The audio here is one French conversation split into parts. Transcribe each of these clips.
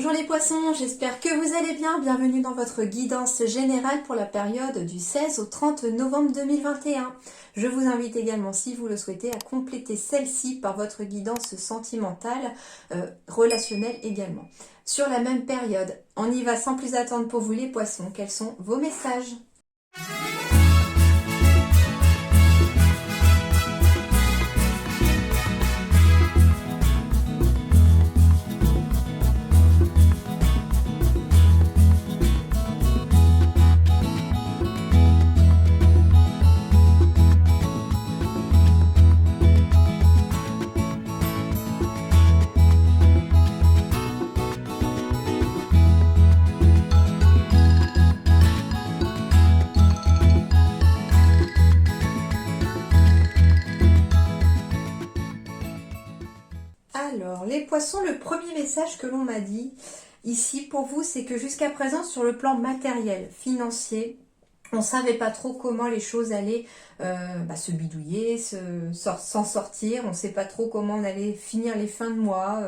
Bonjour les poissons, j'espère que vous allez bien. Bienvenue dans votre guidance générale pour la période du 16 au 30 novembre 2021. Je vous invite également, si vous le souhaitez, à compléter celle-ci par votre guidance sentimentale, relationnelle également. Sur la même période, on y va sans plus attendre pour vous les poissons. Quels sont vos messages ? Alors, les poissons, le premier message que l'on m'a dit ici pour vous, c'est que jusqu'à présent, sur le plan matériel, financier, on ne savait pas trop comment les choses allaient se bidouiller, s'en sortir. On ne sait pas trop comment on allait finir les fins de mois.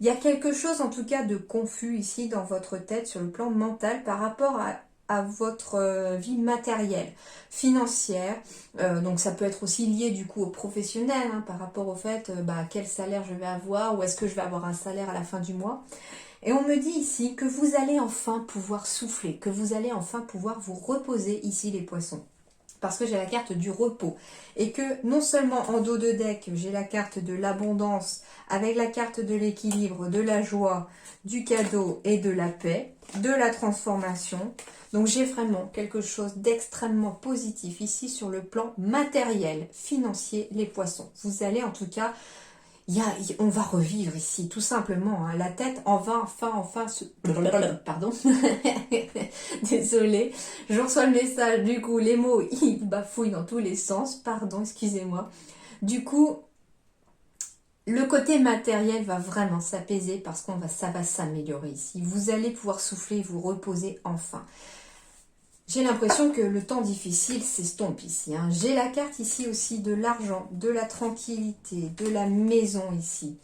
Il y a quelque chose en tout cas de confus ici dans votre tête sur le plan mental par rapport à votre vie matérielle, financière. Donc ça peut être aussi lié du coup au professionnel, par rapport au fait quel salaire je vais avoir, ou est-ce que je vais avoir un salaire à la fin du mois. Et on me dit ici que vous allez enfin pouvoir souffler, que vous allez enfin pouvoir vous reposer ici les poissons. Parce que j'ai la carte du repos. Et que non seulement en dos de deck, j'ai la carte de l'abondance, avec la carte de l'équilibre, de la joie, du cadeau et de la paix, de la transformation. Donc j'ai vraiment quelque chose d'extrêmement positif ici sur le plan matériel, financier, les poissons. Vous allez en tout cas... on va revivre ici, tout simplement. La tête en va enfin se... Pardon. Désolée. Je reçois le message, du coup, les mots, ils bafouillent dans tous les sens. Pardon, excusez-moi. Du coup, le côté matériel va vraiment s'apaiser parce ça va s'améliorer ici. Vous allez pouvoir souffler, vous reposer enfin. J'ai l'impression que le temps difficile s'estompe ici. J'ai la carte ici aussi de l'argent, de la tranquillité, de la maison ici.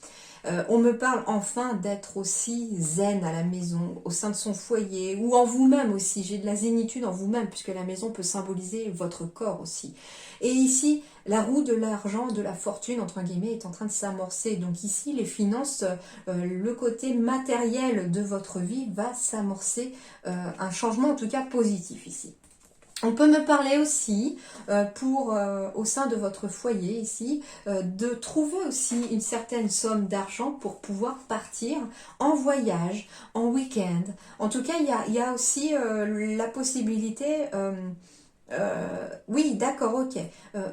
On me parle enfin d'être aussi zen à la maison, au sein de son foyer, ou en vous-même aussi. J'ai de la zénitude en vous-même, puisque la maison peut symboliser votre corps aussi. Et ici, la roue de l'argent, de la fortune, entre guillemets, est en train de s'amorcer. Donc ici, les finances, le côté matériel de votre vie va s'amorcer, un changement en tout cas positif ici. On peut me parler aussi, au sein de votre foyer ici, de trouver aussi une certaine somme d'argent pour pouvoir partir en voyage, en week-end. En tout cas, il y a aussi la possibilité... oui, d'accord, ok.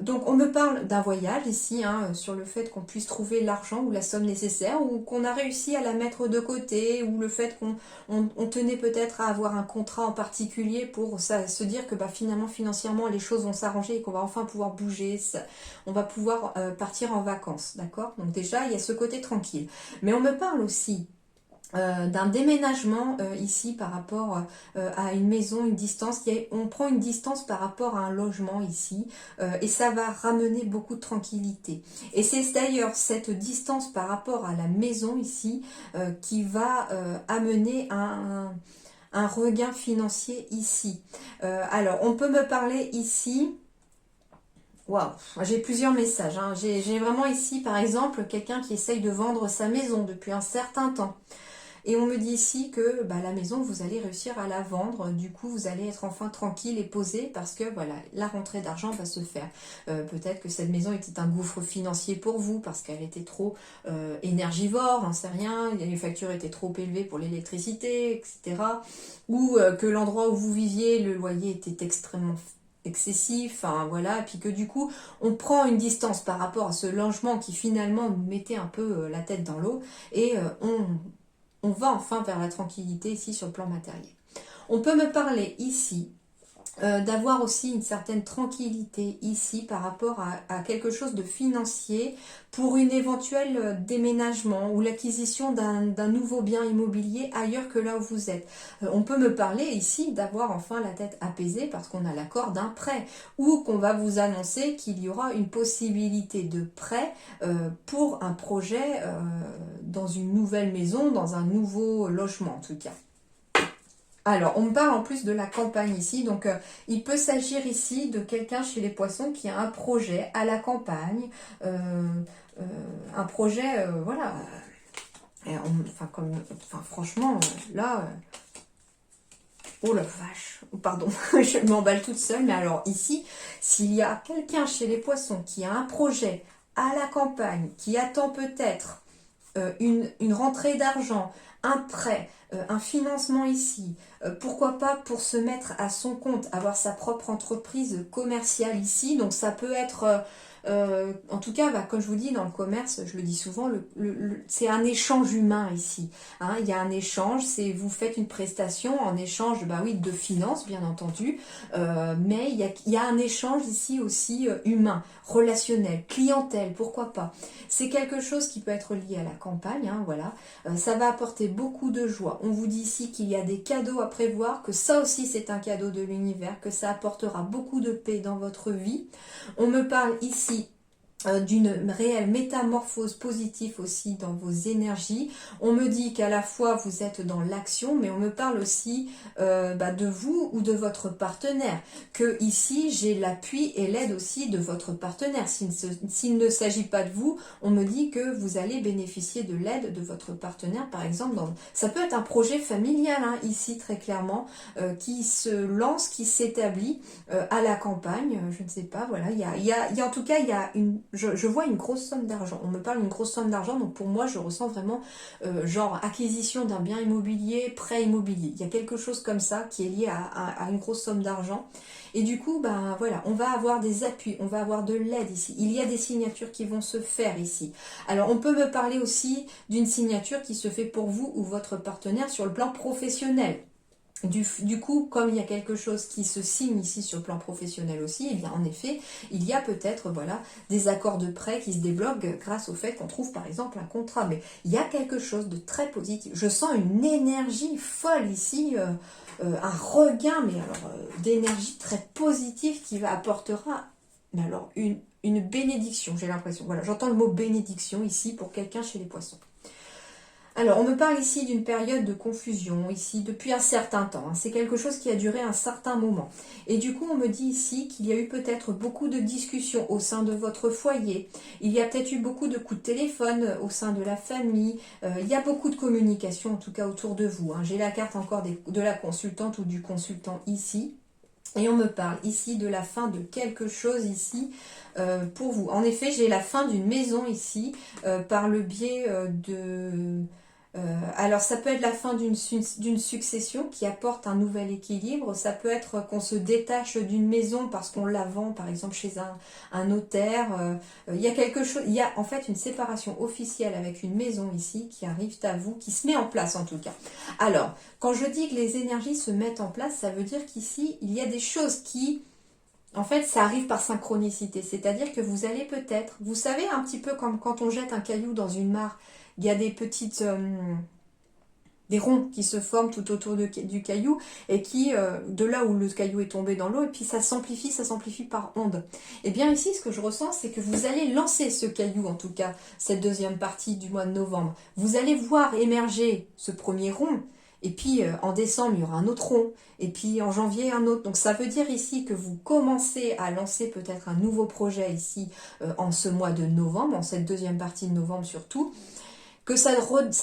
Donc on me parle d'un voyage ici, sur le fait qu'on puisse trouver l'argent ou la somme nécessaire, ou qu'on a réussi à la mettre de côté, ou le fait qu'on tenait peut-être à avoir un contrat en particulier pour se dire que finalement financièrement les choses vont s'arranger et qu'on va enfin pouvoir bouger, on va pouvoir partir en vacances, d'accord? Donc déjà il y a ce côté tranquille. Mais on me parle aussi d'un déménagement ici par rapport à une maison, une distance. On prend une distance par rapport à un logement ici et ça va ramener beaucoup de tranquillité. Et c'est d'ailleurs cette distance par rapport à la maison ici qui va amener un regain financier ici. Alors, on peut me parler ici... Waouh, j'ai plusieurs messages. J'ai vraiment ici, par exemple, quelqu'un qui essaye de vendre sa maison depuis un certain temps. Et on me dit ici que la maison, vous allez réussir à la vendre. Du coup, vous allez être enfin tranquille et posé parce que voilà, la rentrée d'argent va se faire. Peut-être que cette maison était un gouffre financier pour vous parce qu'elle était trop énergivore, on ne sait rien. Les factures étaient trop élevées pour l'électricité, etc. Ou que l'endroit où vous viviez, le loyer était extrêmement excessif, voilà, puis que du coup on prend une distance par rapport à ce logement qui finalement nous mettait un peu la tête dans l'eau et on va enfin vers la tranquillité ici sur le plan matériel. On peut me parler ici d'avoir aussi une certaine tranquillité ici par rapport à quelque chose de financier pour une éventuelle déménagement ou l'acquisition d'un nouveau bien immobilier ailleurs que là où vous êtes. On peut me parler ici d'avoir enfin la tête apaisée parce qu'on a l'accord d'un prêt ou qu'on va vous annoncer qu'il y aura une possibilité de prêt pour un projet dans une nouvelle maison, dans un nouveau logement en tout cas. Alors, on me parle en plus de la campagne ici, donc il peut s'agir ici de quelqu'un chez les poissons qui a un projet à la campagne, euh, un projet, voilà, enfin franchement, là, oh la vache, pardon, je m'emballe toute seule, mais alors ici, s'il y a quelqu'un chez les poissons qui a un projet à la campagne, qui attend peut-être une rentrée d'argent, un prêt, un financement ici, pourquoi pas pour se mettre à son compte, avoir sa propre entreprise commerciale ici, donc ça peut être, en tout cas, comme je vous dis, dans le commerce, je le dis souvent, c'est un échange humain ici, hein, il y a un échange, c'est vous faites une prestation en échange, bah oui, de finances, bien entendu, mais il y a un échange ici aussi humain, relationnel, clientèle, pourquoi pas. C'est quelque chose qui peut être lié à la campagne, hein, voilà. Ça va apporter beaucoup de joie. On vous dit ici qu'il y a des cadeaux à prévoir, que ça aussi c'est un cadeau de l'univers, que ça apportera beaucoup de paix dans votre vie. On me parle ici d'une réelle métamorphose positive aussi dans vos énergies. On me dit qu'à la fois vous êtes dans l'action, mais on me parle aussi de vous ou de votre partenaire. Que ici j'ai l'appui et l'aide aussi de votre partenaire. S'il ne s'agit pas de vous, on me dit que vous allez bénéficier de l'aide de votre partenaire, par exemple. Ça peut être un projet familial, hein, ici très clairement, qui se lance, qui s'établit à la campagne. Je ne sais pas, voilà. En tout cas, il y a je vois une grosse somme d'argent. On me parle d'une grosse somme d'argent, donc pour moi, je ressens vraiment genre acquisition d'un bien immobilier, prêt immobilier. Il y a quelque chose comme ça qui est lié à une grosse somme d'argent. Et du coup, ben voilà, on va avoir des appuis, on va avoir de l'aide ici. Il y a des signatures qui vont se faire ici. Alors, on peut me parler aussi d'une signature qui se fait pour vous ou votre partenaire sur le plan professionnel. Du coup, comme il y a quelque chose qui se signe ici sur le plan professionnel aussi, eh bien en effet, il y a peut-être voilà, des accords de prêt qui se débloquent grâce au fait qu'on trouve par exemple un contrat. Mais il y a quelque chose de très positif. Je sens une énergie folle ici, un regain, mais alors d'énergie très positive qui va apportera mais alors une bénédiction, j'ai l'impression. Voilà, j'entends le mot bénédiction ici pour quelqu'un chez les poissons. Alors, on me parle ici d'une période de confusion, ici, depuis un certain temps. Hein. C'est quelque chose qui a duré un certain moment. Et du coup, on me dit ici qu'il y a eu peut-être beaucoup de discussions au sein de votre foyer. Il y a peut-être eu beaucoup de coups de téléphone au sein de la famille. Il y a beaucoup de communication, en tout cas, autour de vous. Hein. J'ai la carte encore de la consultante ou du consultant ici. Et on me parle ici de la fin de quelque chose ici pour vous. En effet, j'ai la fin d'une maison ici par le biais alors ça peut être la fin d'une succession qui apporte un nouvel équilibre, ça peut être qu'on se détache d'une maison parce qu'on la vend par exemple chez un notaire, il y a quelque chose, il y a en fait une séparation officielle avec une maison ici qui arrive à vous, qui se met en place en tout cas. Alors, quand je dis que les énergies se mettent en place, ça veut dire qu'ici il y a des choses qui... En fait, ça arrive par synchronicité, c'est-à-dire que vous allez peut-être, vous savez un petit peu comme quand on jette un caillou dans une mare, il y a des petites, des ronds qui se forment tout autour du caillou et qui, de là où le caillou est tombé dans l'eau, et puis ça s'amplifie par onde. Et bien ici, ce que je ressens, c'est que vous allez lancer ce caillou, en tout cas, cette deuxième partie du mois de novembre. Vous allez voir émerger ce premier rond, et puis en décembre, il y aura un autre rond, et puis en janvier, un autre. Donc ça veut dire ici que vous commencez à lancer peut-être un nouveau projet ici en ce mois de novembre, en cette deuxième partie de novembre surtout, que ça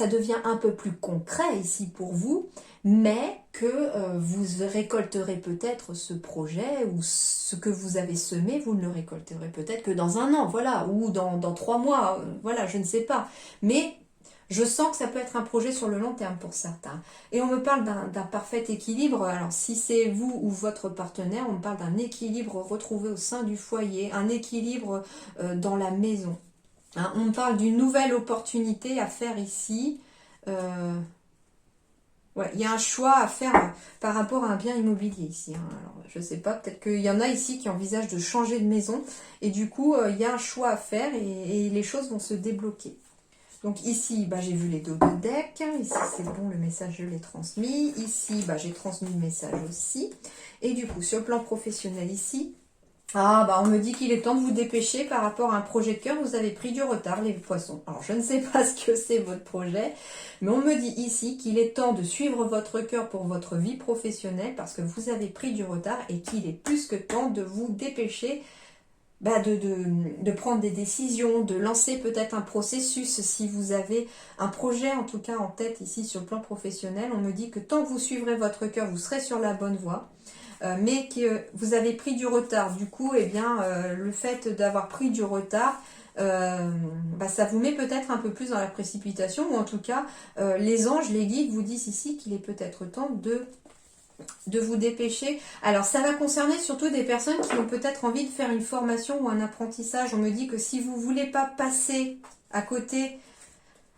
devient un peu plus concret ici pour vous, mais que vous récolterez peut-être ce projet ou ce que vous avez semé, vous ne le récolterez peut-être que dans un an, voilà, ou dans 3 mois, voilà, je ne sais pas. Mais je sens que ça peut être un projet sur le long terme pour certains. Et on me parle d'un parfait équilibre. Alors si c'est vous ou votre partenaire, on me parle d'un équilibre retrouvé au sein du foyer, un équilibre dans la maison. Hein, on me parle d'une nouvelle opportunité à faire ici. Ouais, il y a un choix à faire par rapport à un bien immobilier ici, hein. Alors, je sais pas, peut-être qu'il y en a ici qui envisagent de changer de maison et du coup, il y a un choix à faire et les choses vont se débloquer. Donc ici, bah, j'ai vu les dos de deck. Ici, c'est bon, le message, je l'ai transmis. Ici, bah, j'ai transmis le message aussi. Et du coup, sur le plan professionnel ici, ah, bah, on me dit qu'il est temps de vous dépêcher par rapport à un projet de cœur. Vous avez pris du retard, les poissons. Alors, je ne sais pas ce que c'est votre projet, mais on me dit ici qu'il est temps de suivre votre cœur pour votre vie professionnelle parce que vous avez pris du retard et qu'il est plus que temps de vous dépêcher, bah, de prendre des décisions, de lancer peut-être un processus. Si vous avez un projet en tout cas en tête ici sur le plan professionnel, on me dit que tant que vous suivrez votre cœur, vous serez sur la bonne voie. Mais que vous avez pris du retard. Du coup, eh bien, le fait d'avoir pris du retard, bah, ça vous met peut-être un peu plus dans la précipitation, ou en tout cas, les anges, les guides vous disent ici qu'il est peut-être temps de vous dépêcher. Alors, ça va concerner surtout des personnes qui ont peut-être envie de faire une formation ou un apprentissage. On me dit que si vous ne voulez pas passer à côté.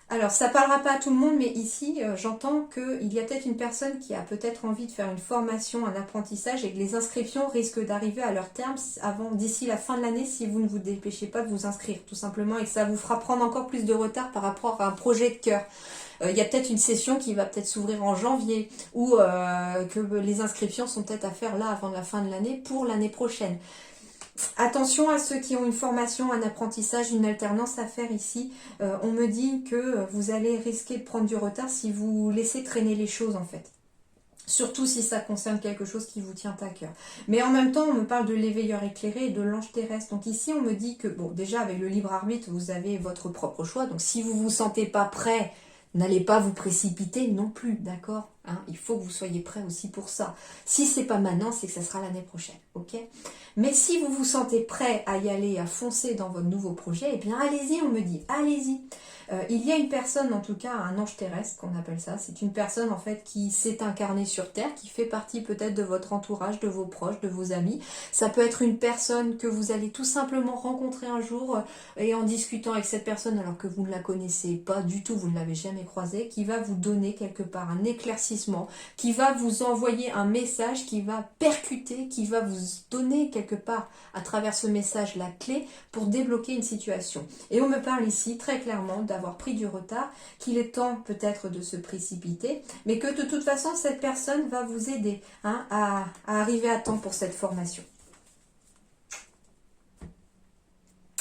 Alors, ça parlera pas à tout le monde, mais ici, j'entends qu'il y a peut-être une personne qui a peut-être envie de faire une formation, un apprentissage, et que les inscriptions risquent d'arriver à leur terme d'ici la fin de l'année si vous ne vous dépêchez pas de vous inscrire, tout simplement, et que ça vous fera prendre encore plus de retard par rapport à un projet de cœur. Il y a peut-être une session qui va peut-être s'ouvrir en janvier, ou que les inscriptions sont peut-être à faire là avant la fin de l'année pour l'année prochaine. Attention à ceux qui ont une formation, un apprentissage, une alternance à faire ici. On me dit que vous allez risquer de prendre du retard si vous laissez traîner les choses en fait. Surtout si ça concerne quelque chose qui vous tient à cœur. Mais en même temps, on me parle de l'éveilleur éclairé et de l'ange terrestre. Donc ici, on me dit que, bon, déjà avec le libre arbitre, vous avez votre propre choix. Donc si vous ne vous sentez pas prêt, n'allez pas vous précipiter non plus, d'accord, hein, il faut que vous soyez prêt aussi pour ça. Si c'est pas maintenant, c'est que ça sera l'année prochaine, ok? Mais si vous vous sentez prêt à y aller, à foncer dans votre nouveau projet, eh bien allez-y, on me dit, allez-y. Il y a une personne, en tout cas un ange terrestre qu'on appelle ça, c'est une personne en fait qui s'est incarnée sur Terre, qui fait partie peut-être de votre entourage, de vos proches, de vos amis. Ça peut être une personne que vous allez tout simplement rencontrer un jour et en discutant avec cette personne alors que vous ne la connaissez pas du tout, vous ne l'avez jamais croisée, qui va vous donner quelque part un éclaircissement, qui va vous envoyer un message, qui va percuter, qui va vous donner quelque part à travers ce message la clé pour débloquer une situation. Et on me parle ici très clairement d'avoir pris du retard, qu'il est temps peut-être de se précipiter, mais que de toute façon cette personne va vous aider à arriver à temps pour cette formation.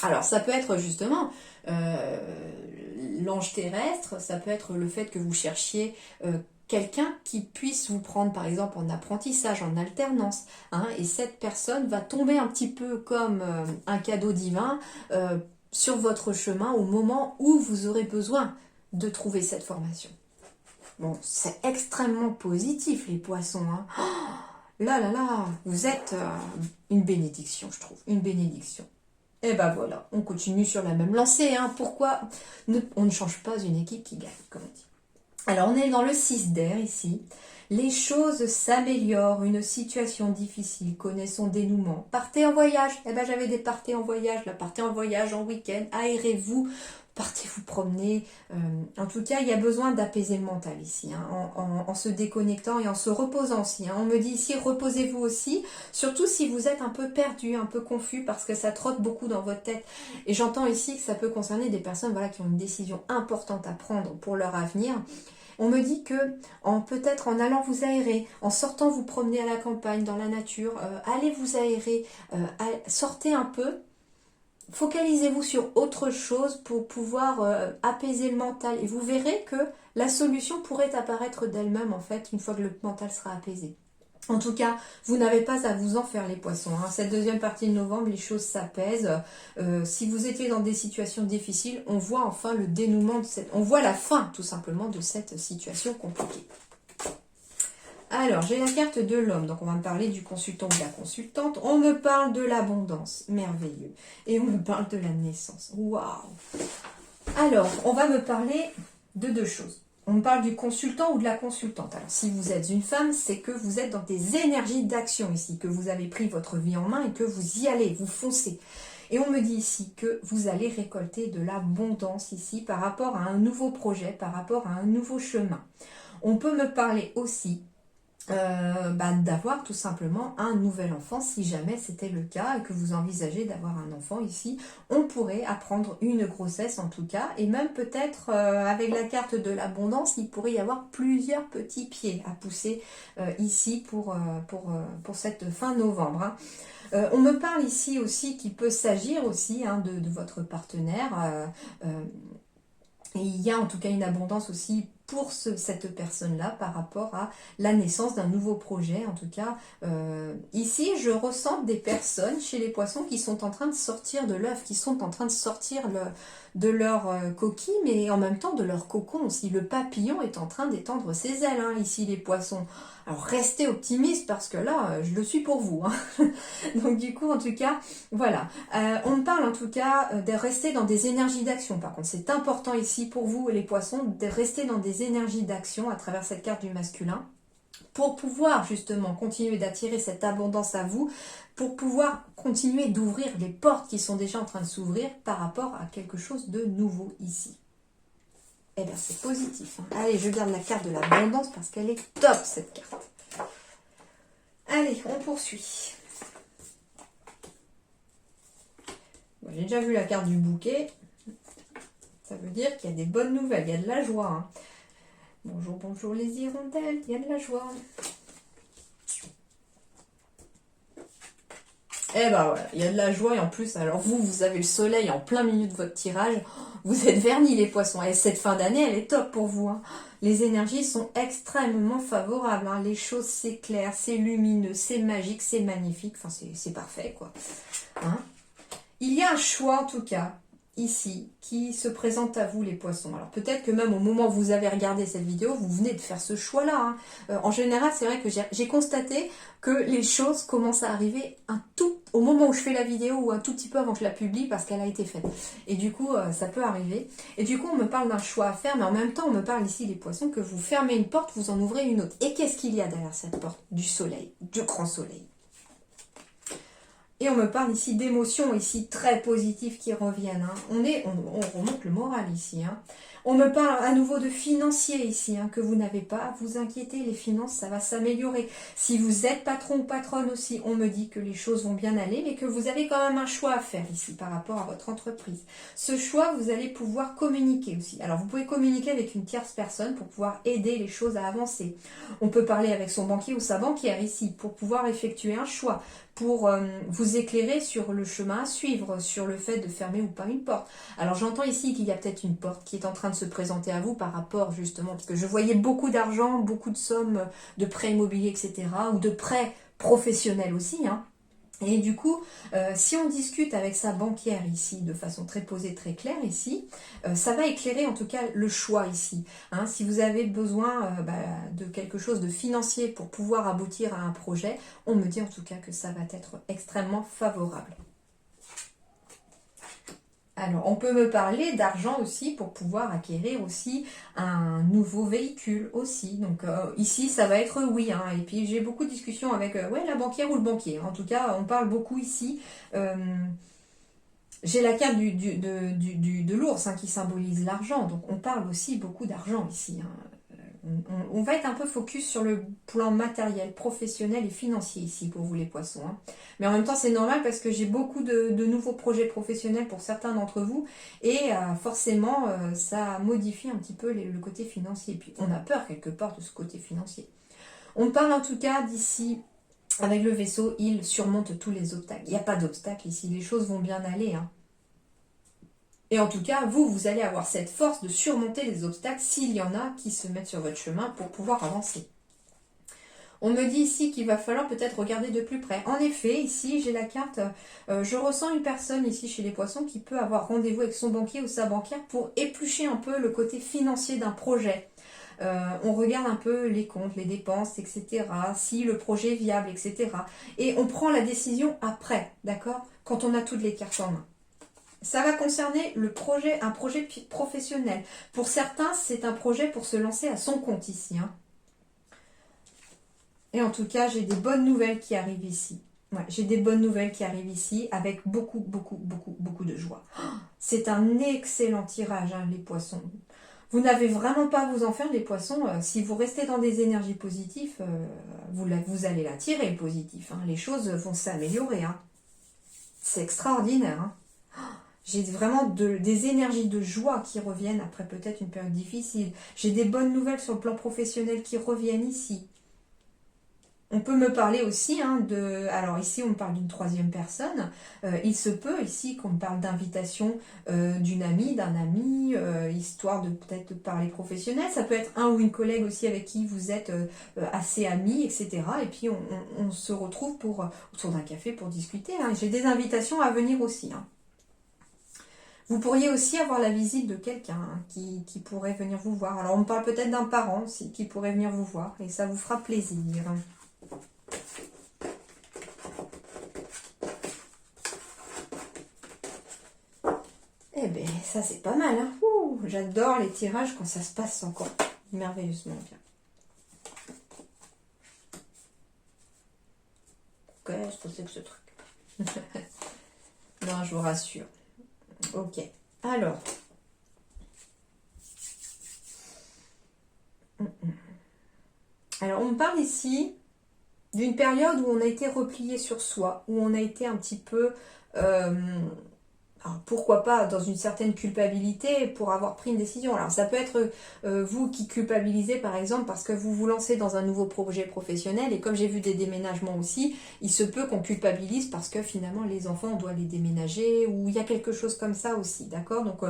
Alors ça peut être justement l'ange terrestre, ça peut être le fait que vous cherchiez quelqu'un qui puisse vous prendre par exemple en apprentissage, en alternance, et cette personne va tomber un petit peu comme un cadeau divin sur votre chemin au moment où vous aurez besoin de trouver cette formation. Bon, c'est extrêmement positif les poissons, hein. Oh, là là là, vous êtes une bénédiction, je trouve, une bénédiction. Et ben voilà, on continue sur la même lancée, hein. Pourquoi on ne change pas une équipe qui gagne, comme on dit. Alors on est dans le 6 d'air ici. Les choses s'améliorent, une situation difficile connaît son dénouement. Partez en voyage. Eh ben j'avais des partez en voyage, là, partez en voyage, en week-end, aérez-vous, partez vous promener. En tout cas, il y a besoin d'apaiser le mental ici, hein, en se déconnectant et en se reposant aussi, hein. On me dit ici, reposez-vous aussi, surtout si vous êtes un peu perdu, un peu confus, parce que ça trotte beaucoup dans votre tête. Et j'entends ici que ça peut concerner des personnes voilà, qui ont une décision importante à prendre pour leur avenir. On me dit que peut-être en allant vous aérer, en sortant vous promener à la campagne, dans la nature, allez vous aérer, sortez un peu, focalisez-vous sur autre chose pour pouvoir apaiser le mental. Et vous verrez que la solution pourrait apparaître d'elle-même en fait, une fois que le mental sera apaisé. En tout cas, vous n'avez pas à vous en faire les poissons, hein. Cette deuxième partie de novembre, les choses s'apaisent. Si vous étiez dans des situations difficiles, on voit enfin le dénouement on voit la fin tout simplement de cette situation compliquée. Alors, j'ai la carte de l'homme, donc on va me parler du consultant ou de la consultante. On me parle de l'abondance, merveilleux. Et on me parle de la naissance, waouh. Alors, on va me parler de deux choses. On me parle du consultant ou de la consultante. Alors, si vous êtes une femme, c'est que vous êtes dans des énergies d'action ici, que vous avez pris votre vie en main et que vous y allez, vous foncez. Et on me dit ici que vous allez récolter de l'abondance ici par rapport à un nouveau projet, par rapport à un nouveau chemin. On peut me parler aussi d'avoir tout simplement un nouvel enfant si jamais c'était le cas et que vous envisagez d'avoir un enfant ici. On pourrait apprendre une grossesse en tout cas, et même peut-être avec la carte de l'abondance, il pourrait y avoir plusieurs petits pieds à pousser ici pour cette fin novembre, hein. On me parle ici aussi qu'il peut s'agir aussi, hein, de votre partenaire. Et il y a en tout cas une abondance aussi pour cette personne-là par rapport à la naissance d'un nouveau projet. En tout cas, ici, je ressens des personnes chez les poissons qui sont en train de sortir de l'œuf, qui sont en train de sortir de leur coquille, mais en même temps de leur cocon aussi. Le papillon est en train d'étendre ses ailes, hein, ici, les poissons. Alors, restez optimistes parce que là, je le suis pour vous, hein. Donc, du coup, en tout cas, voilà. On me parle en tout cas de rester dans des énergies d'action. Par contre, c'est important ici pour vous, les poissons, de rester dans des énergies d'action à travers cette carte du masculin pour pouvoir justement continuer d'attirer cette abondance à vous, pour pouvoir continuer d'ouvrir les portes qui sont déjà en train de s'ouvrir par rapport à quelque chose de nouveau ici. Eh bien, c'est positif, hein. Allez, je garde la carte de l'abondance parce qu'elle est top, cette carte. Allez, on poursuit. Bon, j'ai déjà vu la carte du bouquet. Ça veut dire qu'il y a des bonnes nouvelles, il y a de la joie, hein. Bonjour, bonjour les hirondelles, il y a de la joie. Eh ben voilà, il y a de la joie et en plus, alors vous avez le soleil en plein milieu de votre tirage. Vous êtes vernis les poissons. Et cette fin d'année, elle est top pour vous, hein. Les énergies sont extrêmement favorables, hein. Les choses s'éclairent, c'est lumineux, c'est magique, c'est magnifique. Enfin, c'est parfait, quoi, hein. Il y a un choix en tout cas ici qui se présente à vous les poissons. Alors peut-être que même au moment où vous avez regardé cette vidéo, vous venez de faire ce choix-là, hein. En général, c'est vrai que j'ai constaté que les choses commencent à arriver au moment où je fais la vidéo ou un tout petit peu avant que je la publie parce qu'elle a été faite. Et du coup, ça peut arriver. Et du coup, on me parle d'un choix à faire, mais en même temps, on me parle ici des poissons que vous fermez une porte, vous en ouvrez une autre. Et qu'est-ce qu'il y a derrière cette porte? Du soleil, du grand soleil. Et on me parle ici d'émotions ici très positives qui reviennent, hein. On remonte le moral ici, hein. On me parle à nouveau de financier ici, hein, que vous n'avez pas à vous inquiéter. Les finances, ça va s'améliorer. Si vous êtes patron ou patronne aussi, on me dit que les choses vont bien aller, mais que vous avez quand même un choix à faire ici par rapport à votre entreprise. Ce choix, vous allez pouvoir communiquer aussi. Alors, vous pouvez communiquer avec une tierce personne pour pouvoir aider les choses à avancer. On peut parler avec son banquier ou sa banquière ici pour pouvoir effectuer un choix, pour vous éclairer sur le chemin à suivre, sur le fait de fermer ou pas une porte. Alors j'entends ici qu'il y a peut-être une porte qui est en train de se présenter à vous par rapport justement, parce que je voyais beaucoup d'argent, beaucoup de sommes de prêts immobiliers, etc. ou de prêts professionnels aussi, hein. Et du coup, si on discute avec sa banquière ici, de façon très posée, très claire ici, ça va éclairer en tout cas le choix ici, hein. Si vous avez besoin de quelque chose de financier pour pouvoir aboutir à un projet, on me dit en tout cas que ça va être extrêmement favorable. Alors, on peut me parler d'argent aussi pour pouvoir acquérir aussi un nouveau véhicule aussi. Donc ici, ça va être oui, hein. Et puis j'ai beaucoup de discussions avec la banquière ou le banquier. En tout cas, on parle beaucoup ici. J'ai la carte de l'ours, hein, qui symbolise l'argent. Donc on parle aussi beaucoup d'argent ici, hein. On va être un peu focus sur le plan matériel, professionnel et financier ici pour vous les poissons, hein. Mais en même temps c'est normal parce que j'ai beaucoup de nouveaux projets professionnels pour certains d'entre vous et forcément ça modifie un petit peu le côté financier. Et puis on a peur quelque part de ce côté financier. On parle en tout cas d'ici, avec le vaisseau, il surmonte tous les obstacles. Il n'y a pas d'obstacles ici, les choses vont bien aller, hein. Et en tout cas, vous allez avoir cette force de surmonter les obstacles s'il y en a qui se mettent sur votre chemin pour pouvoir avancer. On me dit ici qu'il va falloir peut-être regarder de plus près. En effet, ici, j'ai la carte, je ressens une personne ici chez les poissons qui peut avoir rendez-vous avec son banquier ou sa banquière pour éplucher un peu le côté financier d'un projet. On regarde un peu les comptes, les dépenses, etc. Si le projet est viable, etc. Et on prend la décision après, d'accord? Quand on a toutes les cartes en main. Ça va concerner un projet professionnel. Pour certains, c'est un projet pour se lancer à son compte ici, hein. Et en tout cas, j'ai des bonnes nouvelles qui arrivent ici. Ouais, j'ai des bonnes nouvelles qui arrivent ici avec beaucoup, beaucoup, beaucoup, beaucoup de joie. C'est un excellent tirage, hein, les poissons. Vous n'avez vraiment pas à vous en faire, les poissons. Si vous restez dans des énergies positives, vous allez l'attirer, le positif. Hein. Les choses vont s'améliorer. Hein. C'est extraordinaire. Hein. J'ai vraiment des énergies de joie qui reviennent après peut-être une période difficile. J'ai des bonnes nouvelles sur le plan professionnel qui reviennent ici. On peut me parler aussi alors ici on me parle d'une troisième personne. Il se peut ici qu'on me parle d'invitation d'une amie, d'un ami, histoire de peut-être parler professionnel. Ça peut être un ou une collègue aussi avec qui vous êtes assez amis, etc. Et puis on se retrouve autour d'un café pour discuter. Hein. J'ai des invitations à venir aussi. Hein. Vous pourriez aussi avoir la visite de quelqu'un qui pourrait venir vous voir. Alors on me parle peut-être d'un parent aussi qui pourrait venir vous voir et ça vous fera plaisir. Eh bien, ça c'est pas mal. Hein. J'adore les tirages quand ça se passe encore merveilleusement bien. Qu'est-ce que c'est que ce truc? Non, je vous rassure. Ok. Alors. Alors, on me parle ici d'une période où on a été replié sur soi, où on a été un petit peu... alors pourquoi pas dans une certaine culpabilité pour avoir pris une décision. Alors ça peut être vous qui culpabilisez par exemple parce que vous vous lancez dans un nouveau projet professionnel et comme j'ai vu des déménagements aussi, il se peut qu'on culpabilise parce que finalement les enfants on doit les déménager ou il y a quelque chose comme ça aussi, d'accord? Donc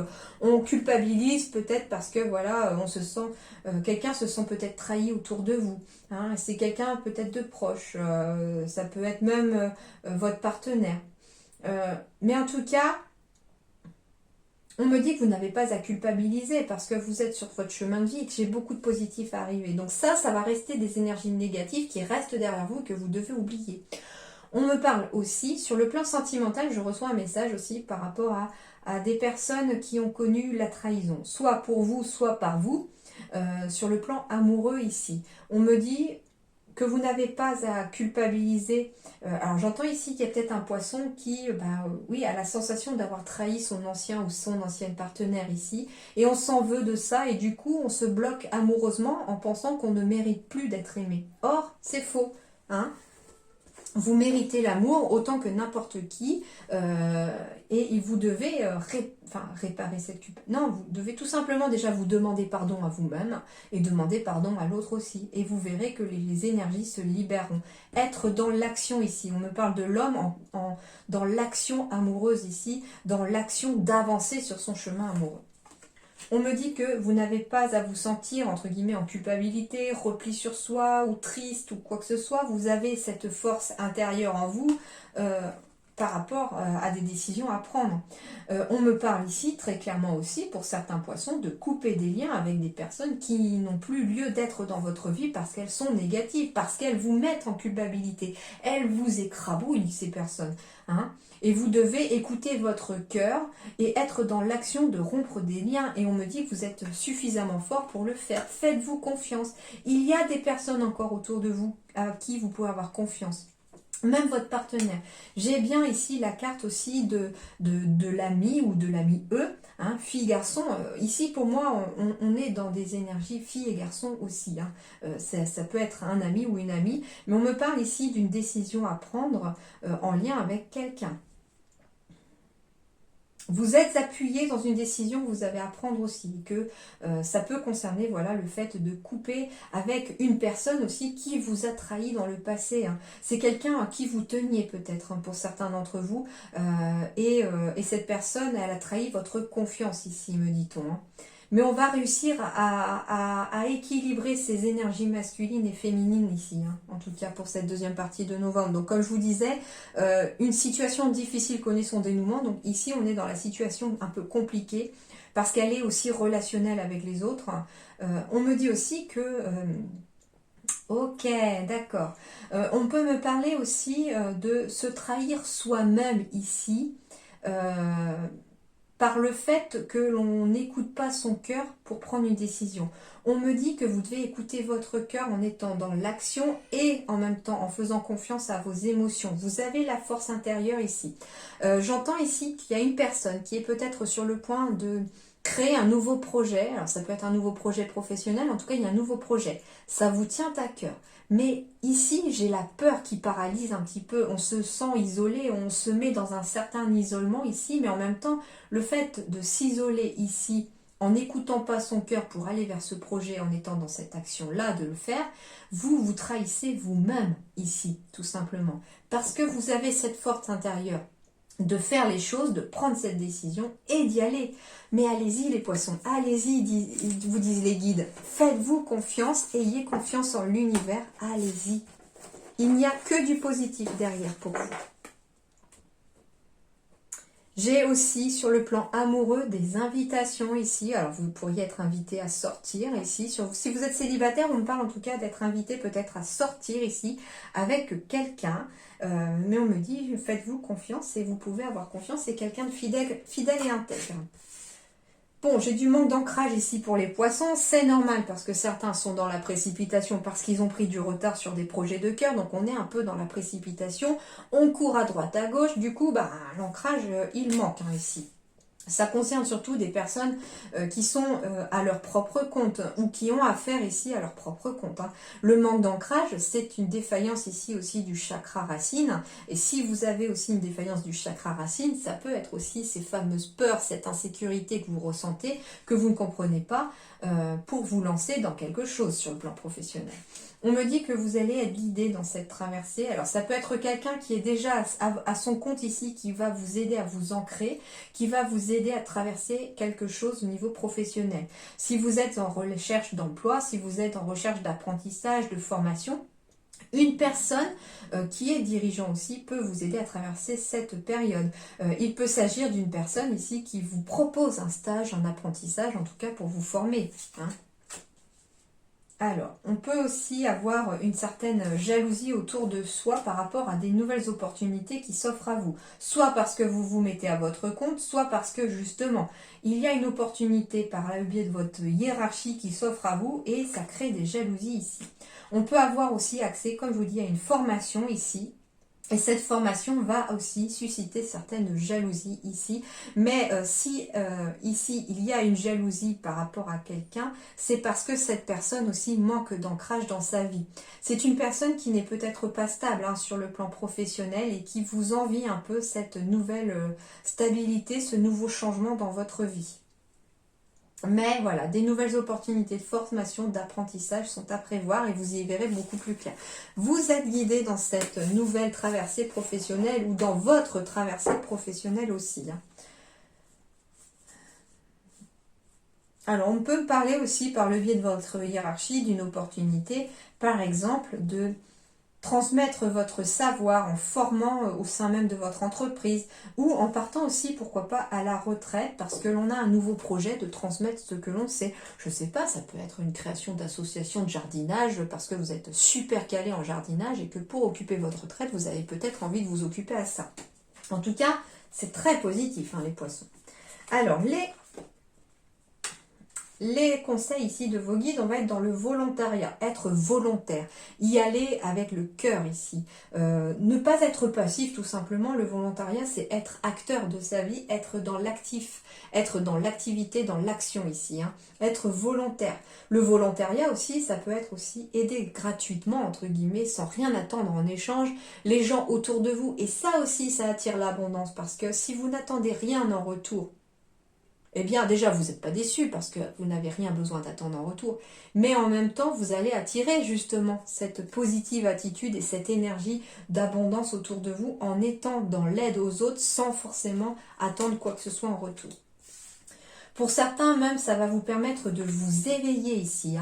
on culpabilise peut-être parce que voilà, on se sent, quelqu'un se sent peut-être trahi autour de vous. Hein, c'est quelqu'un peut-être de proche, ça peut être même votre partenaire. Mais en tout cas, on me dit que vous n'avez pas à culpabiliser parce que vous êtes sur votre chemin de vie, que j'ai beaucoup de positifs à arriver. Donc ça va rester des énergies négatives qui restent derrière vous que vous devez oublier. On me parle aussi, sur le plan sentimental, je reçois un message aussi par rapport à des personnes qui ont connu la trahison, soit pour vous, soit par vous, sur le plan amoureux ici. On me dit que vous n'avez pas à culpabiliser. Alors j'entends ici qu'il y a peut-être un poisson qui, oui, a la sensation d'avoir trahi son ancien ou son ancienne partenaire ici, et on s'en veut de ça, et du coup on se bloque amoureusement en pensant qu'on ne mérite plus d'être aimé. Or, c'est faux. Hein. Vous méritez l'amour autant que n'importe qui et vous devez réparer cette culpabilité. Non, vous devez tout simplement déjà vous demander pardon à vous-même et demander pardon à l'autre aussi. Et vous verrez que les énergies se libéreront. Être dans l'action ici. On me parle de l'homme dans l'action amoureuse ici, dans l'action d'avancer sur son chemin amoureux. On me dit que vous n'avez pas à vous sentir, entre guillemets, en culpabilité, repli sur soi ou triste ou quoi que ce soit. Vous avez cette force intérieure en vous par rapport à des décisions à prendre. On me parle ici très clairement aussi, pour certains poissons, de couper des liens avec des personnes qui n'ont plus lieu d'être dans votre vie parce qu'elles sont négatives, parce qu'elles vous mettent en culpabilité. Elles vous écrabouillent, ces personnes. Hein. Et vous devez écouter votre cœur et être dans l'action de rompre des liens. Et on me dit que vous êtes suffisamment fort pour le faire. Faites-vous confiance. Il y a des personnes encore autour de vous à qui vous pouvez avoir confiance. Même votre partenaire. J'ai bien ici la carte aussi de l'ami ou de l'ami E, hein, fille-garçon. Ici, pour moi, on est dans des énergies fille et garçon aussi. Hein. Ça peut être un ami ou une amie, mais on me parle ici d'une décision à prendre en lien avec quelqu'un. Vous êtes appuyé dans une décision que vous avez à prendre aussi, que ça peut concerner voilà, le fait de couper avec une personne aussi qui vous a trahi dans le passé. Hein. C'est quelqu'un à qui vous teniez peut-être hein, pour certains d'entre vous, et cette personne, elle a trahi votre confiance ici, me dit-on. Hein. Mais on va réussir à équilibrer ces énergies masculines et féminines ici, hein, en tout cas pour cette deuxième partie de novembre. Donc comme je vous disais, une situation difficile connaît son dénouement. Donc ici on est dans la situation un peu compliquée parce qu'elle est aussi relationnelle avec les autres. On me dit aussi que... ok, d'accord. On peut me parler aussi de se trahir soi-même ici. Par le fait que l'on n'écoute pas son cœur pour prendre une décision. On me dit que vous devez écouter votre cœur en étant dans l'action et en même temps en faisant confiance à vos émotions. Vous avez la force intérieure ici. J'entends ici qu'il y a une personne qui est peut-être sur le point de créer un nouveau projet. Alors ça peut être un nouveau projet professionnel, en tout cas il y a un nouveau projet. Ça vous tient à cœur. Mais ici, j'ai la peur qui paralyse un petit peu. On se sent isolé, on se met dans un certain isolement ici, mais en même temps, le fait de s'isoler ici, en n'écoutant pas son cœur pour aller vers ce projet, en étant dans cette action-là, de le faire, vous trahissez vous-même ici, tout simplement. Parce que vous avez cette force intérieure de faire les choses, de prendre cette décision et d'y aller. Mais allez-y les poissons, allez-y, vous disent les guides. Faites-vous confiance, ayez confiance en l'univers, allez-y. Il n'y a que du positif derrière pour vous. J'ai aussi sur le plan amoureux des invitations ici. Alors vous pourriez être invité à sortir ici. Si vous êtes célibataire, on me parle en tout cas d'être invité peut-être à sortir ici avec quelqu'un. Mais on me dit, faites-vous confiance et vous pouvez avoir confiance. C'est quelqu'un de fidèle et intègre. Bon, j'ai du manque d'ancrage ici pour les poissons, c'est normal parce que certains sont dans la précipitation parce qu'ils ont pris du retard sur des projets de cœur, donc on est un peu dans la précipitation, on court à droite à gauche, du coup, l'ancrage, il manque ici. Ça concerne surtout des personnes qui sont à leur propre compte ou qui ont affaire ici à leur propre compte. Le manque d'ancrage, c'est une défaillance ici aussi du chakra racine. Et si vous avez aussi une défaillance du chakra racine, ça peut être aussi ces fameuses peurs, cette insécurité que vous ressentez, que vous ne comprenez pas, pour vous lancer dans quelque chose sur le plan professionnel. On me dit que vous allez être guidé dans cette traversée. Alors ça peut être quelqu'un qui est déjà à son compte ici, qui va vous aider à vous ancrer, qui va vous aider à traverser quelque chose au niveau professionnel. Si vous êtes en recherche d'emploi, si vous êtes en recherche d'apprentissage, de formation, une personne qui est dirigeant aussi peut vous aider à traverser cette période. Il peut s'agir d'une personne ici qui vous propose un stage, un apprentissage, en tout cas pour vous former. Alors, on peut aussi avoir une certaine jalousie autour de soi par rapport à des nouvelles opportunités qui s'offrent à vous. Soit parce que vous vous mettez à votre compte, soit parce que justement, il y a une opportunité par le biais de votre hiérarchie qui s'offre à vous et ça crée des jalousies ici. On peut avoir aussi accès, comme je vous dis, à une formation ici. Et cette formation va aussi susciter certaines jalousies ici. Mais si ici il y a une jalousie par rapport à quelqu'un, c'est parce que cette personne aussi manque d'ancrage dans sa vie. C'est une personne qui n'est peut-être pas stable sur le plan professionnel et qui vous envie un peu cette nouvelle stabilité, ce nouveau changement dans votre vie. Mais voilà, des nouvelles opportunités de formation, d'apprentissage sont à prévoir et vous y verrez beaucoup plus clair. Vous êtes guidé dans cette nouvelle traversée professionnelle ou dans votre traversée professionnelle aussi. Alors, on peut parler aussi par le biais de votre hiérarchie d'une opportunité, par exemple, de transmettre votre savoir en formant au sein même de votre entreprise ou en partant aussi, pourquoi pas, à la retraite parce que l'on a un nouveau projet de transmettre ce que l'on sait. Je sais pas, ça peut être une création d'association de jardinage parce que vous êtes super calé en jardinage et que pour occuper votre retraite, vous avez peut-être envie de vous occuper à ça. En tout cas, c'est très positif, les poissons. Alors, les conseils ici de vos guides, on va être dans le volontariat, être volontaire, y aller avec le cœur ici. Ne pas être passif tout simplement, le volontariat c'est être acteur de sa vie, être dans l'actif, être dans l'activité, dans l'action ici, être volontaire. Le volontariat aussi, ça peut être aussi aider gratuitement entre guillemets, sans rien attendre en échange, les gens autour de vous. Et ça aussi, ça attire l'abondance parce que si vous n'attendez rien en retour, eh bien déjà vous n'êtes pas déçu parce que vous n'avez rien besoin d'attendre en retour. Mais en même temps, vous allez attirer justement cette positive attitude et cette énergie d'abondance autour de vous en étant dans l'aide aux autres sans forcément attendre quoi que ce soit en retour. Pour certains même, ça va vous permettre de vous éveiller ici.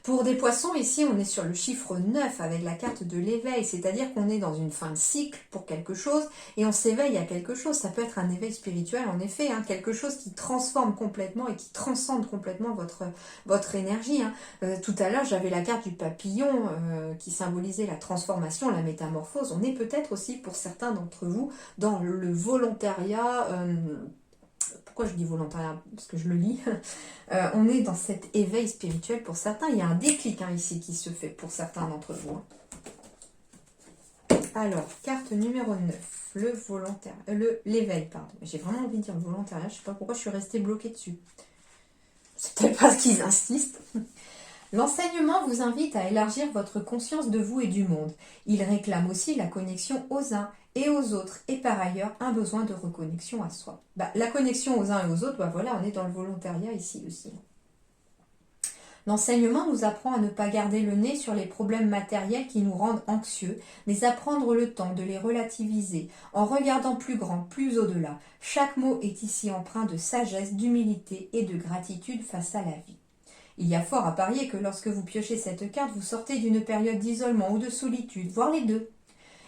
Pour des poissons, ici, on est sur le chiffre 9 avec la carte de l'éveil. C'est-à-dire qu'on est dans une fin de cycle pour quelque chose et on s'éveille à quelque chose. Ça peut être un éveil spirituel, en effet. Quelque chose qui transforme complètement et qui transcende complètement votre énergie. Tout à l'heure, j'avais la carte du papillon qui symbolisait la transformation, la métamorphose. On est peut-être aussi, pour certains d'entre vous, dans le volontariat... Pourquoi je dis volontariat? Parce que je le lis. On est dans cet éveil spirituel pour certains. Il y a un déclic ici qui se fait pour certains d'entre vous. Alors, carte numéro 9. Le volontaire. L'éveil, pardon. J'ai vraiment envie de dire volontariat. Je ne sais pas pourquoi je suis restée bloquée dessus. c'est peut-être parce qu'ils insistent. L'enseignement vous invite à élargir votre conscience de vous et du monde. Il réclame aussi la connexion aux uns et aux autres, et par ailleurs un besoin de reconnexion à soi. La connexion aux uns et aux autres, voilà, on est dans le volontariat ici aussi. L'enseignement nous apprend à ne pas garder le nez sur les problèmes matériels qui nous rendent anxieux, mais à prendre le temps de les relativiser, en regardant plus grand, plus au-delà. Chaque mot est ici empreint de sagesse, d'humilité et de gratitude face à la vie. Il y a fort à parier que lorsque vous piochez cette carte, vous sortez d'une période d'isolement ou de solitude, voire les deux,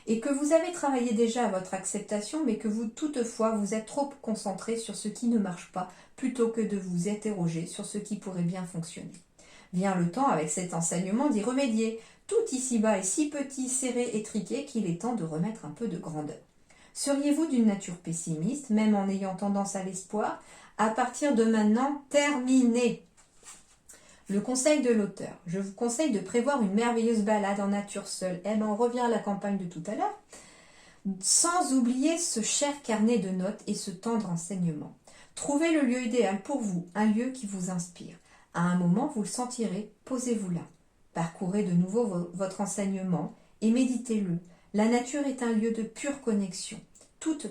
et que vous avez travaillé déjà à votre acceptation, mais que vous, toutefois, vous êtes trop concentré sur ce qui ne marche pas, plutôt que de vous interroger sur ce qui pourrait bien fonctionner. Vient le temps, avec cet enseignement, d'y remédier. Tout ici-bas est si petit, serré, étriqué qu'il est temps de remettre un peu de grandeur. Seriez-vous d'une nature pessimiste, même en ayant tendance à l'espoir? À partir de maintenant, terminez. Le conseil de l'auteur. Je vous conseille de prévoir une merveilleuse balade en nature seule. On revient à la campagne de tout à l'heure. Sans oublier ce cher carnet de notes et ce tendre enseignement. Trouvez le lieu idéal pour vous, un lieu qui vous inspire. À un moment, vous le sentirez, posez-vous là. Parcourez de nouveau votre enseignement et méditez-le. La nature est un lieu de pure connexion, toute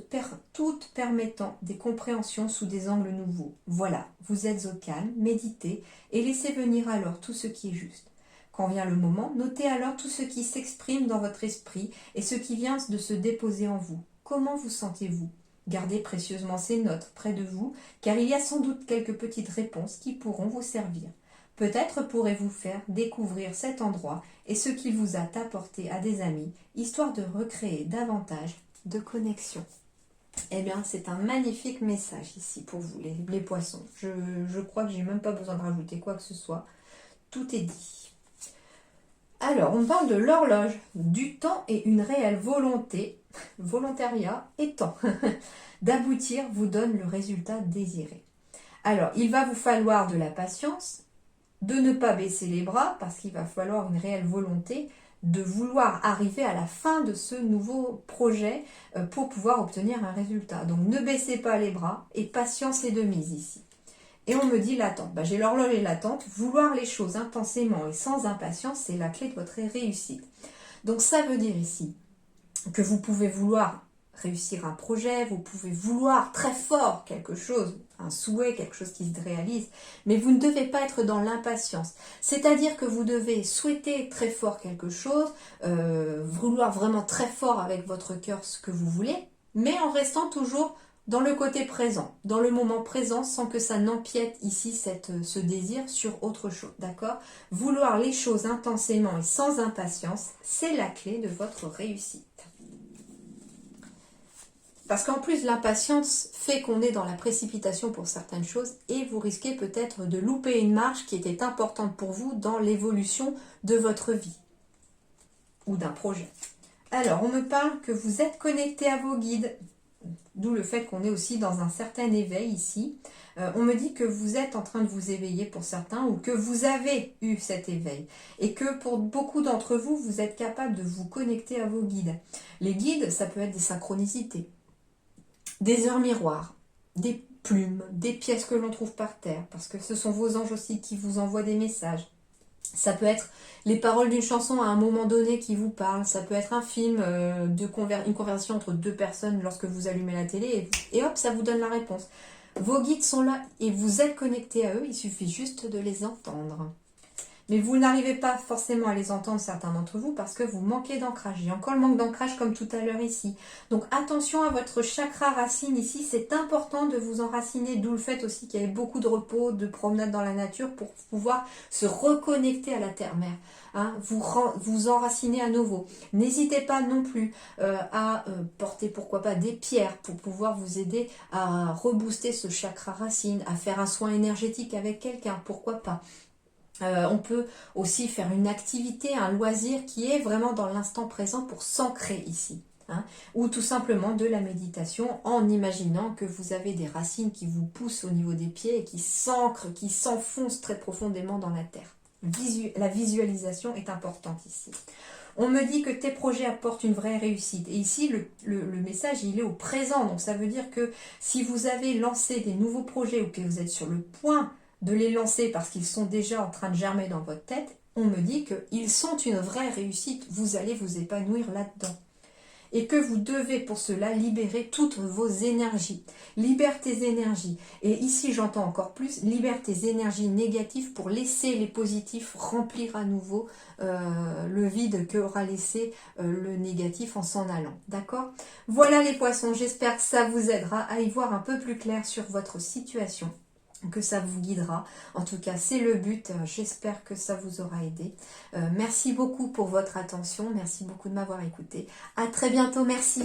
permettant des compréhensions sous des angles nouveaux. Voilà, vous êtes au calme, méditez et laissez venir alors tout ce qui est juste. Quand vient le moment, notez alors tout ce qui s'exprime dans votre esprit et ce qui vient de se déposer en vous. Comment vous sentez-vous? Gardez précieusement ces notes près de vous, car il y a sans doute quelques petites réponses qui pourront vous servir. Peut-être pourrez-vous faire découvrir cet endroit et ce qu'il vous a apporté à des amis, histoire de recréer davantage de connexion. Eh bien, c'est un magnifique message ici pour vous, les poissons. Je crois que j'ai même pas besoin de rajouter quoi que ce soit. Tout est dit. Alors, on parle de l'horloge, du temps et une réelle volonté, volontariat et temps, d'aboutir vous donne le résultat désiré. Alors, il va vous falloir de la patience, de ne pas baisser les bras, parce qu'il va falloir une réelle volonté de vouloir arriver à la fin de ce nouveau projet pour pouvoir obtenir un résultat. Donc, ne baissez pas les bras et patience est de mise ici. Et on me dit l'attente. J'ai l'horloge et l'attente. Vouloir les choses intensément et sans impatience, c'est la clé de votre réussite. Donc ça veut dire ici que vous pouvez vouloir réussir un projet, vous pouvez vouloir très fort quelque chose, un souhait, quelque chose qui se réalise, mais vous ne devez pas être dans l'impatience. C'est-à-dire que vous devez souhaiter très fort quelque chose, vouloir vraiment très fort avec votre cœur ce que vous voulez, mais en restant toujours dans le côté présent, dans le moment présent, sans que ça n'empiète ici ce désir sur autre chose, d'accord? Vouloir les choses intensément et sans impatience, c'est la clé de votre réussite. Parce qu'en plus, l'impatience fait qu'on est dans la précipitation pour certaines choses et vous risquez peut-être de louper une marche qui était importante pour vous dans l'évolution de votre vie ou d'un projet. Alors, on me parle que vous êtes connecté à vos guides. D'où le fait qu'on est aussi dans un certain éveil ici. On me dit que vous êtes en train de vous éveiller pour certains ou que vous avez eu cet éveil. Et que pour beaucoup d'entre vous, vous êtes capable de vous connecter à vos guides. Les guides, ça peut être des synchronicités, des heures miroirs, des plumes, des pièces que l'on trouve par terre, parce que ce sont vos anges aussi qui vous envoient des messages. Ça peut être les paroles d'une chanson à un moment donné qui vous parle. Ça peut être un film, une conversation entre deux personnes lorsque vous allumez la télé et hop, ça vous donne la réponse. Vos guides sont là et vous êtes connecté à eux, il suffit juste de les entendre. Mais vous n'arrivez pas forcément à les entendre, certains d'entre vous, parce que vous manquez d'ancrage. Il y a encore le manque d'ancrage comme tout à l'heure ici. Donc attention à votre chakra racine ici, c'est important de vous enraciner, d'où le fait aussi qu'il y ait beaucoup de repos, de promenade dans la nature pour pouvoir se reconnecter à la terre-mère. Vous enraciner à nouveau. N'hésitez pas non plus à porter pourquoi pas des pierres pour pouvoir vous aider à rebooster ce chakra racine, à faire un soin énergétique avec quelqu'un, pourquoi pas. On peut aussi faire une activité, un loisir qui est vraiment dans l'instant présent pour s'ancrer ici. Ou tout simplement de la méditation en imaginant que vous avez des racines qui vous poussent au niveau des pieds et qui s'ancrent, qui s'enfoncent très profondément dans la terre. La visualisation est importante ici. On me dit que tes projets apportent une vraie réussite. Et ici, le message, il est au présent. Donc ça veut dire que si vous avez lancé des nouveaux projets ou que vous êtes sur le point de les lancer parce qu'ils sont déjà en train de germer dans votre tête, on me dit qu'ils sont une vraie réussite. Vous allez vous épanouir là-dedans. Et que vous devez pour cela libérer toutes vos énergies. Libère tes énergies. Et ici, j'entends encore plus, libère tes énergies négatives pour laisser les positifs remplir à nouveau le vide qu'aura laissé le négatif en s'en allant. D'accord? Voilà les poissons, j'espère que ça vous aidera à y voir un peu plus clair sur votre situation, que ça vous guidera. En tout cas, c'est le but. J'espère que ça vous aura aidé. Merci beaucoup pour votre attention. Merci beaucoup de m'avoir écouté. À très bientôt. Merci.